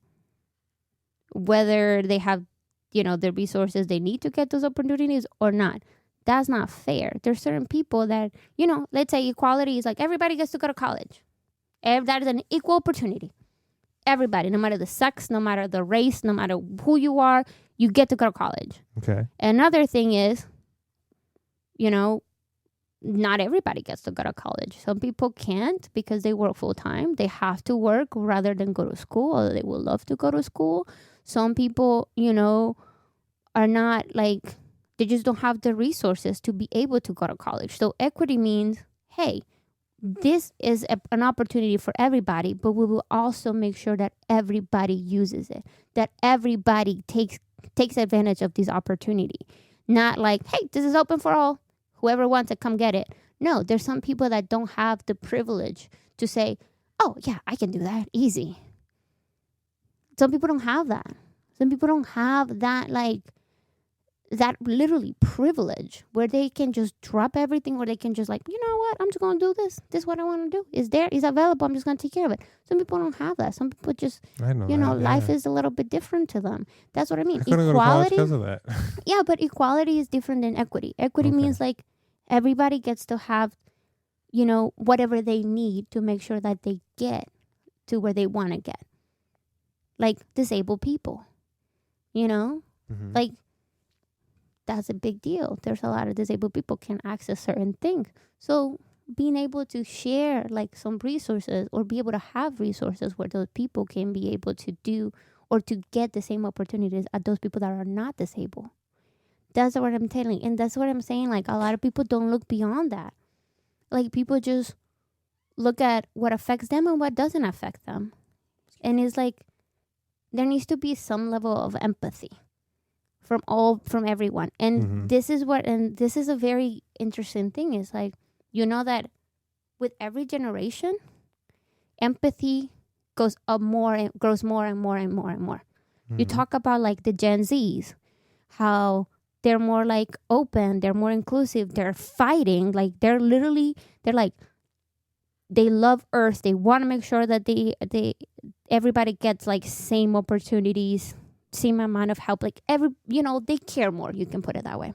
Whether they have, the resources they need to get those opportunities or not. That's not fair. There's certain people that, let's say equality is like everybody gets to go to college. That is an equal opportunity. Everybody, no matter the sex, no matter the race, no matter who you are, you get to go to college. Okay. Another thing is, not everybody gets to go to college. Some people can't because they work full time. They have to work rather than go to school, although they would love to go to school. Some people, are not like, they just don't have the resources to be able to go to college. So equity means, hey, this is an opportunity for everybody, but we will also make sure that everybody uses it, that everybody takes advantage of this opportunity. Not like, hey, this is open for all. Whoever wants it, come get it. No, there's some people that don't have the privilege to say, oh, yeah, I can do that. Easy. Some people don't have that. Some people don't have that, that literally privilege where they can just drop everything, or they can just like, you know what, I'm just going to do this. This is what I want to do. It's available. I'm just going to take care of it. Some people don't have that. Some people just, life is a little bit different to them. That's what I mean. I couldn't equality, go to college because of that. Yeah, but equality is different than equity. Equity means like everybody gets to have, whatever they need to make sure that they get to where they want to get. Like disabled people, Mm-hmm. like, that's a big deal. There's a lot of disabled people can access certain things. So being able to share like some resources, or be able to have resources where those people can be able to do or to get the same opportunities as those people that are not disabled. That's what I'm telling. And that's what I'm saying. Like, a lot of people don't look beyond that. Like, people just look at what affects them and what doesn't affect them. And it's like, there needs to be some level of empathy from everyone. And this is a very interesting thing. Is like, that with every generation, empathy grows more and more and more and more and more. You talk about like the Gen Zs, how they're more like open, they're more inclusive, they're fighting, like they're like, they love Earth. They want to make sure that everybody gets like same opportunities, same amount of help. Like they care more. You can put it that way.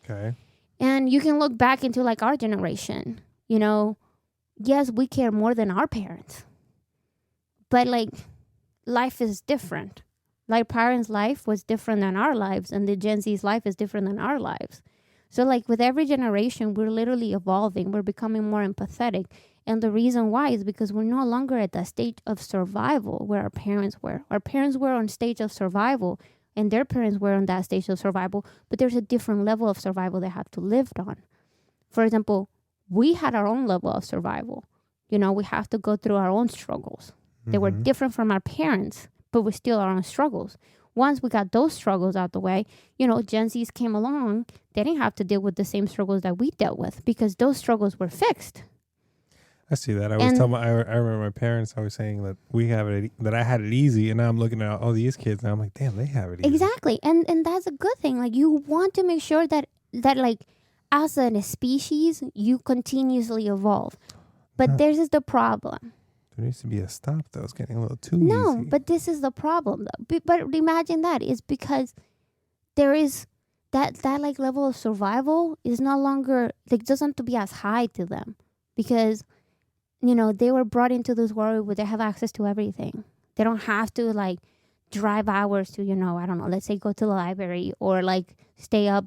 Okay. And you can look back into like our generation. Yes, we care more than our parents, but like life is different. Like parents' life was different than our lives, and the Gen Z's life is different than our lives. So like with every generation, we're literally evolving. We're becoming more empathetic. And the reason why is because we're no longer at the stage of survival where our parents were. Our parents were on stage of survival, and their parents were on that stage of survival, but there's a different level of survival they have to live on. For example, we had our own level of survival. We have to go through our own struggles. They were different from our parents, but we still our own struggles. Once we got those struggles out the way, Gen Zs came along. They didn't have to deal with the same struggles that we dealt with because those struggles were fixed. I see that. I remember my parents always saying that that I had it easy, and now I'm looking at all these kids, and I'm like, damn, they have it easy. Exactly, and that's a good thing. Like, you want to make sure that like, as a species, you continuously evolve. But this is the problem. There needs to be a stop, though. It's getting a little too No, easy. but this is the problem, though. But imagine that. It's because there is that like level of survival is no longer, like, doesn't have to be as high to them, because they were brought into this world where they have access to everything. They don't have to like drive hours to I don't know, let's say go to the library, or like stay up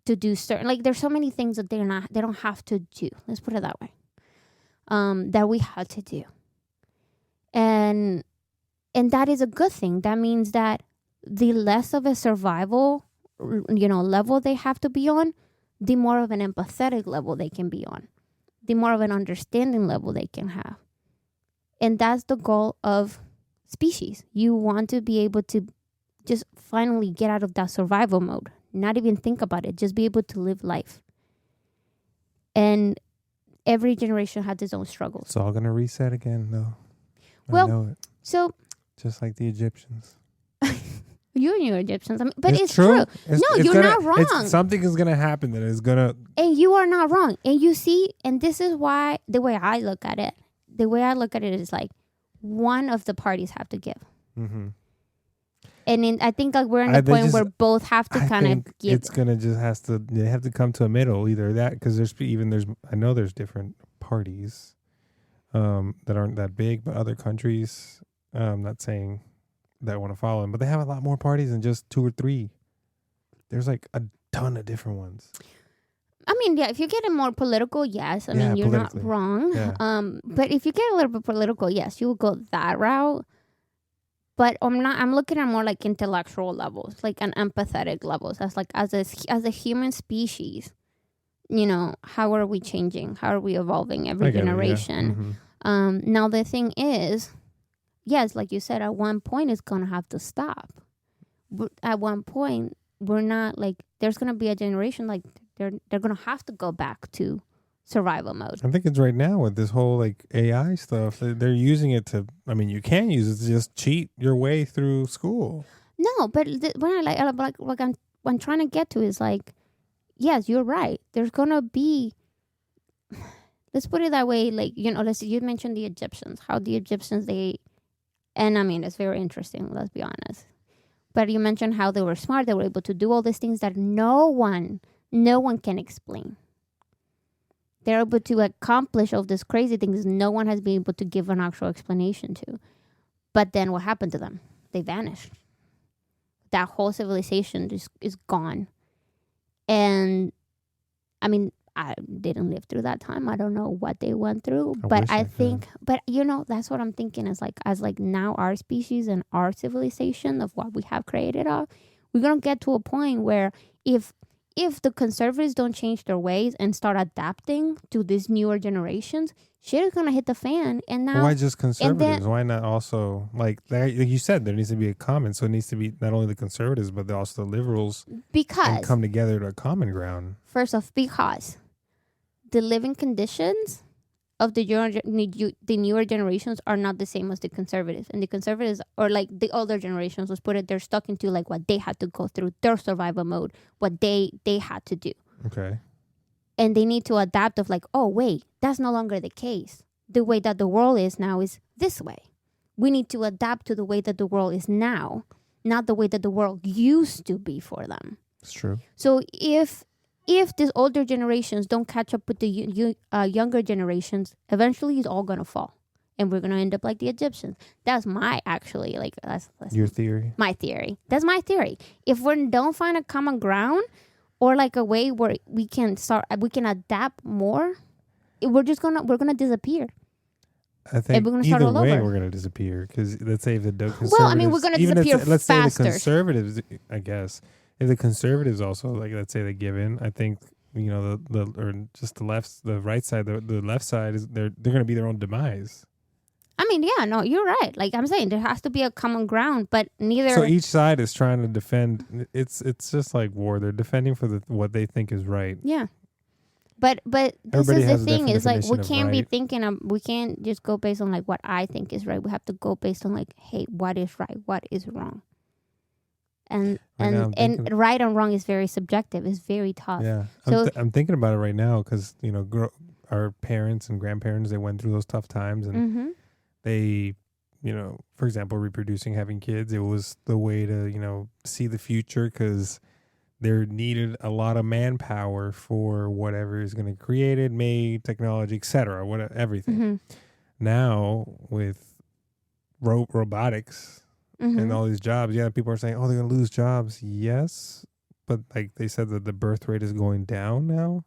to do certain, like, there's so many things that they don't have to do. Let's put it that way. That we had to do, and that is a good thing. That means that the less of a survival level they have to be on, the more of an empathetic level they can be on, the more of an understanding level they can have. And that's the goal of species. You want to be able to just finally get out of that survival mode, not even think about it, just be able to live life. And every generation has its own struggles. It's all going to reset again, though. Well, I know it. So, just like the Egyptians. You and your Egyptians. I mean, but it's true. You're not wrong. Something is going to happen that is going to... And you are not wrong. And you see, and this is why, the way I look at it is like, one of the parties have to give. Mm-hmm. And I think like we're in the point where both have to kind of give. It's going to just they have to come to a middle, either that, because I know there's different parties that aren't that big, but other countries, I'm not saying that want to follow them, but they have a lot more parties than just 2 or 3. There's like a ton of different ones. I mean, yeah, if you get it more political, yes. I mean, you're not wrong. Yeah. But if you get a little bit political, yes, you will go that route. But I'm looking at more like intellectual levels, like an empathetic levels. As like as a human species, how are we changing? How are we evolving every generation? Yeah. Mm-hmm. Now the thing is, yes, like you said, at one point it's gonna have to stop. But at one point, we're not like, there's gonna be a generation like they're gonna have to go back to survival mode. I think it's right now with this whole like AI stuff. They're using it to. I mean, you can use it to just cheat your way through school. No, but when I'm trying to get to is like, yes, you're right. There's gonna be. Let's put it that way. Like you mentioned the Egyptians. How the Egyptians and I mean, it's very interesting. Let's be honest. But you mentioned how they were smart. They were able to do all these things that no one can explain. They're able to accomplish all these crazy things no one has been able to give an actual explanation to. But then what happened to them? They vanished. That whole civilization just is gone. And I mean, I didn't live through that time. I don't know what they went through. But I think, that's what I'm thinking is like, as like now our species and our civilization of what we have created we're going to get to a point where if the conservatives don't change their ways and start adapting to these newer generations, shit is going to hit the fan. And now, why just conservatives? Why not also, like you said, there needs to be a common. So it needs to be not only the conservatives, but also the liberals. And come together to a common ground. First off, because the living conditions of the newer generations are not the same as the conservatives. And the conservatives, or like the older generations, let's put it, they're stuck into like what they had to go through, their survival mode, what they had to do. Okay. And they need to adapt of like, oh, wait, that's no longer the case. The way that the world is now is this way. We need to adapt to the way that the world is now, not the way that the world used to be for them. It's true. So if these older generations don't catch up with the younger generations, eventually it's all going to fall. And we're going to end up like the Egyptians. That's that's your theory? My theory. That's my theory. If we don't find a common ground or like a way where we can adapt more, we're going to disappear. I think either way we're going to disappear. Because let's say if the conservatives... Well, I mean, we're going to disappear faster. Let's say the conservatives, I guess... If the conservatives also, like, let's say they give in, I think, the right side, the left side, they're going to be their own demise. I mean, yeah, no, you're right. Like I'm saying, there has to be a common ground, but neither. So each side is trying to defend. It's just like war. They're defending for what they think is right. Yeah. But this Everybody is the has a thing. different Is like we definition of can't be right. thinking of. We can't just go based on like what I think is right. We have to go based on like, hey, what is right? What is wrong? And Right now I'm and thinking, right and wrong is very subjective. It's very tough. yeah, So I'm thinking about it right now because our parents and grandparents, they went through those tough times, and mm-hmm. they, for example, reproducing, having kids, it was the way to see the future because there needed a lot of manpower for whatever is going to create it, made, technology, etc. What everything. Mm-hmm. Now with robotics Mm-hmm. and all these jobs, yeah, people are saying, oh, they're going to lose jobs. Yes, but like they said that the birth rate is going down now.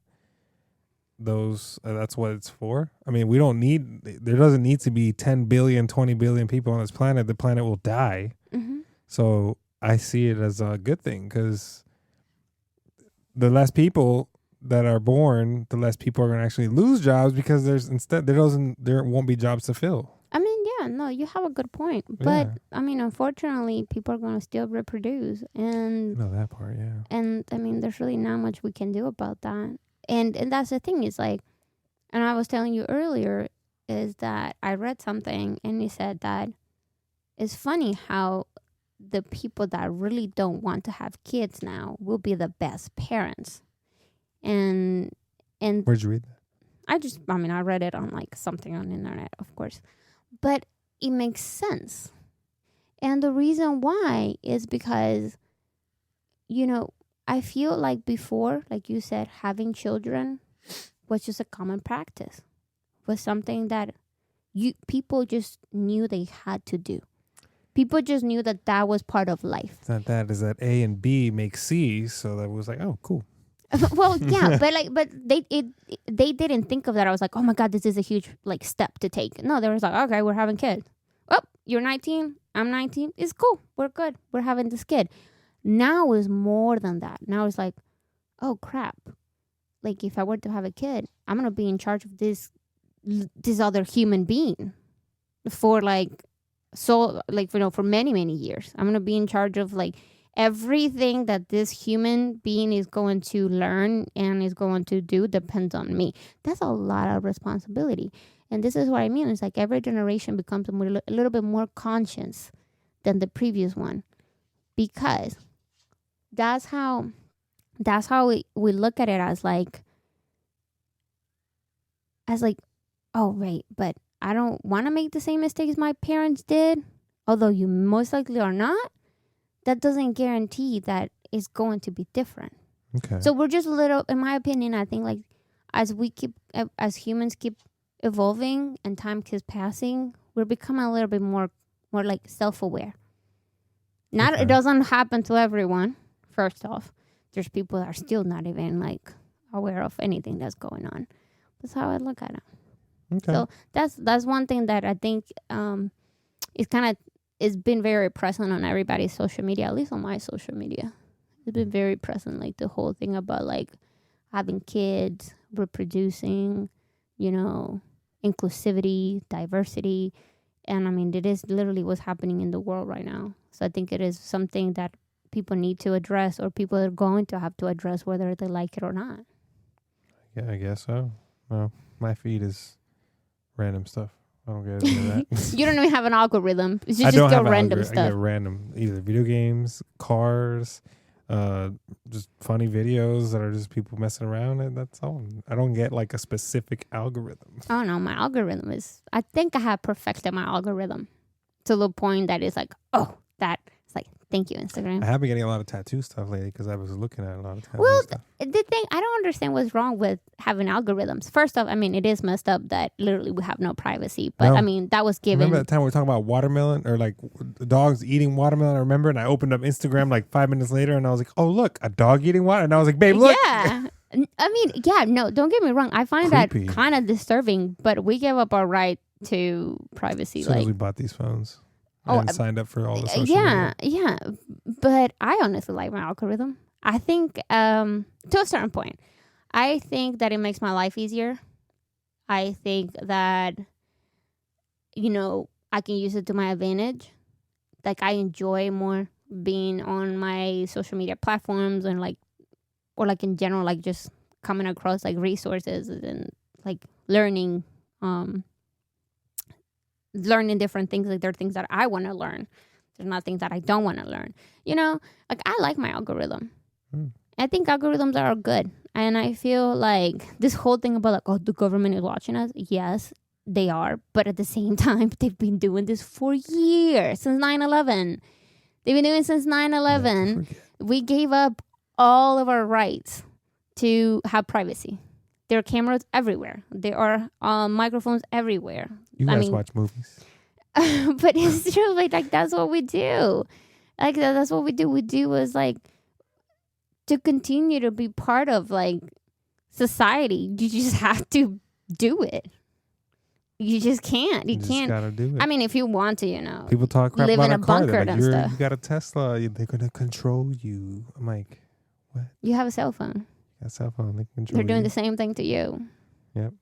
That's what it's for. I mean, there doesn't need to be 10 billion, 20 billion people on this planet. The planet will die. Mm-hmm. So I see it as a good thing because the less people that are born, the less people are going to actually lose jobs because there won't be jobs to fill. I mean, yeah, no, you have a good point. But Yeah. I mean, unfortunately, people are going to still reproduce, and No, that part, yeah. and I mean, there's really not much we can do about that. And that's the thing is like, and I was telling you earlier is that I read something and it said that it's funny how the people that really don't want to have kids now will be the best parents. And Where'd you read that? I read it on like something on the internet, of course. But it makes sense. And the reason why is because, I feel like before, like you said, having children was just a common practice, was something that people just knew they had to do. People just knew that was part of life. It's not that. Is that A and B make C? So that was like, oh, cool. Well, yeah, but they didn't think of that. I was like, oh my God, this is a huge like step to take. No, they was like, okay, we're having kids. Oh, you're 19, I'm 19. It's cool. We're good. We're having this kid. Now is more than that. Now it's like, oh crap. Like if I were to have a kid, I'm gonna be in charge of this other human being for for many, many years. I'm gonna be in charge of like everything that this human being is going to learn and is going to do depends on me. That's a lot of responsibility. And this is what I mean. It's like every generation becomes a little bit more conscious than the previous one, because that's how we look at it as like, oh, wait, but I don't want to make the same mistakes my parents did, although you most likely are not. That doesn't guarantee that it's going to be different. Okay. So we're just a little, in my opinion, I think like as humans keep evolving and time keeps passing, we're becoming a little bit more like self-aware. Not It doesn't happen to everyone. First off, there's people that are still not even like aware of anything that's going on. That's how I look at it. Okay. So that's one thing that I think is kind of, it's been very present on everybody's social media, at least on my social media. It's been very present, like the whole thing about like having kids, reproducing, inclusivity, diversity. And I mean, it is literally what's happening in the world right now. So I think it is something that people need to address, or people are going to have to address whether they like it or not. Yeah, I guess so. Well, my feed is random stuff. I don't get into that. You don't even have an algorithm. It's I just don't have random I stuff. get random, either video games, cars, just funny videos that are just people messing around, and that's all. I don't get like a specific algorithm. Oh no, my algorithm is, I think I have perfected my algorithm to the point that it's like, oh, that it's like, thank you, Instagram. I have been getting a lot of tattoo stuff lately because I was looking at a lot of tattoo stuff. The thing, I don't understand what's wrong with having algorithms. First off, I mean, it is messed up that literally we have no privacy. But No. I mean, that was given. Remember that time we were talking about watermelon, or like dogs eating watermelon? I remember, and I opened up Instagram like 5 minutes later, and I was like, "Oh, look, a dog eating water!" And I was like, "Babe, look." Yeah, I mean, yeah, no, don't get me wrong. I find Creepy. that kind of disturbing, but we gave up our right to privacy. As soon as we bought these phones, and signed up for all the social media. Yeah. But I honestly like my algorithm. I think to a certain point, I think that it makes my life easier. I think that, I can use it to my advantage. Like I enjoy more being on my social media platforms and or in general, like just coming across like resources and like learning different things. Like there are things that I want to learn. There's not things that I don't want to learn. Like I like my algorithm. I think algorithms are good. And I feel like this whole thing about like, oh, the government is watching us. Yes, they are. But at the same time, they've been doing this for years, since 9/11. They've been doing it since 9/11. We gave up all of our rights to have privacy. There are cameras everywhere. There are microphones everywhere. You guys watch movies. But it's true. Like that's what we do. Like that's what we do. We do is like to continue to be part of like society. You just have to do it. You just can't. You can't. Just gotta do it. I mean, if you want to, people talk crap live about in a car. bunker Like, and stuff. You got a Tesla. They're gonna control you. I'm like, what? You have a cell phone. A cell phone. They can control. They're doing you. the same thing to you. Yep.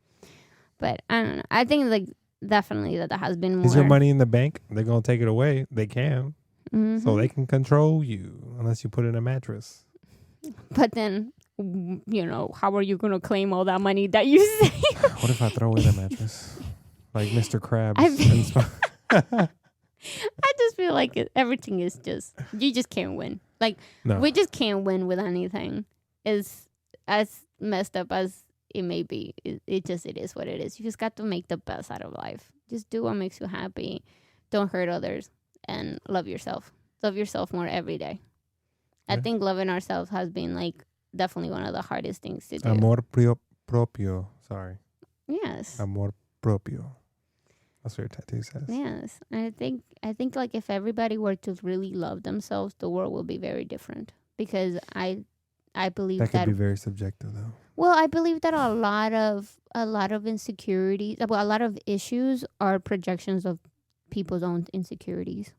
But I don't know. I think like definitely that has been more. Is your money in the bank? They're gonna take it away. They can. Mm-hmm. So they can control you unless you put it in a mattress. But then, how are you going to claim all that money that you save? What if I throw away the mattress? Like Mr. Krabs. I just feel like everything is you just can't win. Like, no. We just can't win with anything. It's as messed up as it may be. It is what it is. You just got to make the best out of life. Just do what makes you happy. Don't hurt others. And love yourself. Love yourself more every day. I think loving ourselves has been like definitely one of the hardest things to do. Amor propio. Sorry. Yes. Amor propio. That's what your tattoo says. Yes. I think like if everybody were to really love themselves, the world will be very different. Because I believe that could be very subjective though. Well, I believe that a lot of insecurities, a lot of issues are projections of people's own insecurities.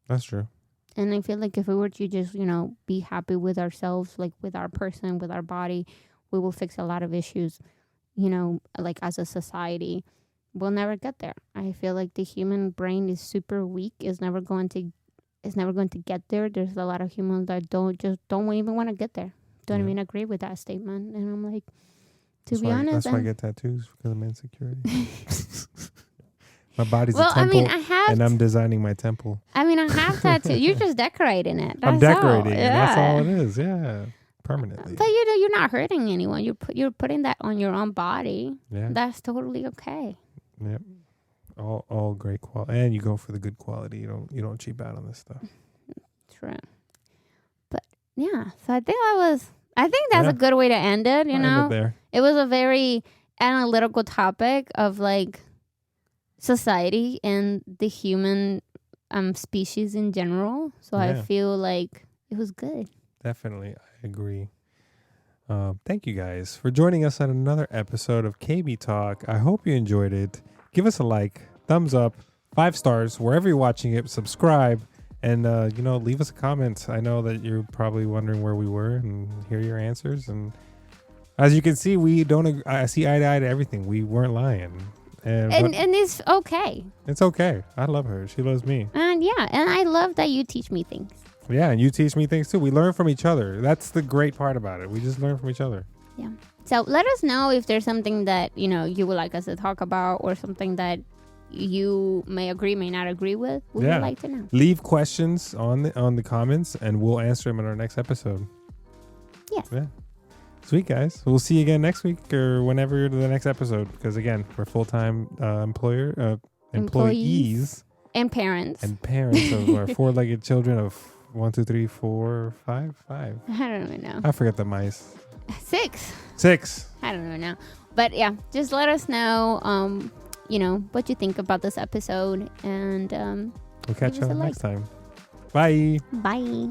That's true. And I feel like if we were to just, be happy with ourselves, like with our person, with our body, we will fix a lot of issues, like as a society. We'll never get there. I feel like the human brain is super weak. It's never going to get there. There's a lot of humans that don't even want to get there. Don't even agree with that statement. And I'm like, to be honest. That's why I get tattoos, because I'm insecure. My body's a temple, and I'm designing my temple. I have tattoos. You're just decorating it. I'm decorating it. That's all it is. Yeah, permanently. But you're not hurting anyone. You're putting that on your own body. Yeah, that's totally okay. Yep. All great quality, and you go for the good quality. You don't cheap out on this stuff. True. But yeah, so I think that's a good way to end it. End it there. It was a very analytical topic of like society and the human species in general. So I feel like it was good. Definitely, I agree. Thank you guys for joining us on another episode of KBTalk. I hope you enjoyed it. Give us a like, thumbs up, 5 stars wherever you're watching it. Subscribe, and leave us a comment. I know that you're probably wondering where we were, and hear your answers. And as you can see, we don't. I see eye to eye to everything. We weren't lying. And it's okay. It's okay. I love her. She loves me. And I love that you teach me things. Yeah, and you teach me things too. We learn from each other. That's the great part about it. We just learn from each other. Yeah. So let us know if there's something that, you would like us to talk about, or something that you may agree, may not agree with. We would like to know. Leave questions on the comments, and we'll answer them in our next episode. Yes. Yeah. Sweet, guys. We'll see you again next week or whenever the next episode, because again, we're full-time employees and parents of our 4-legged children of 1, 2, 3, 4, 5. I don't even know. I forget the mice. 6. I don't even know. But yeah, just let us know, what you think about this episode, and we'll catch you next time. Bye. Bye.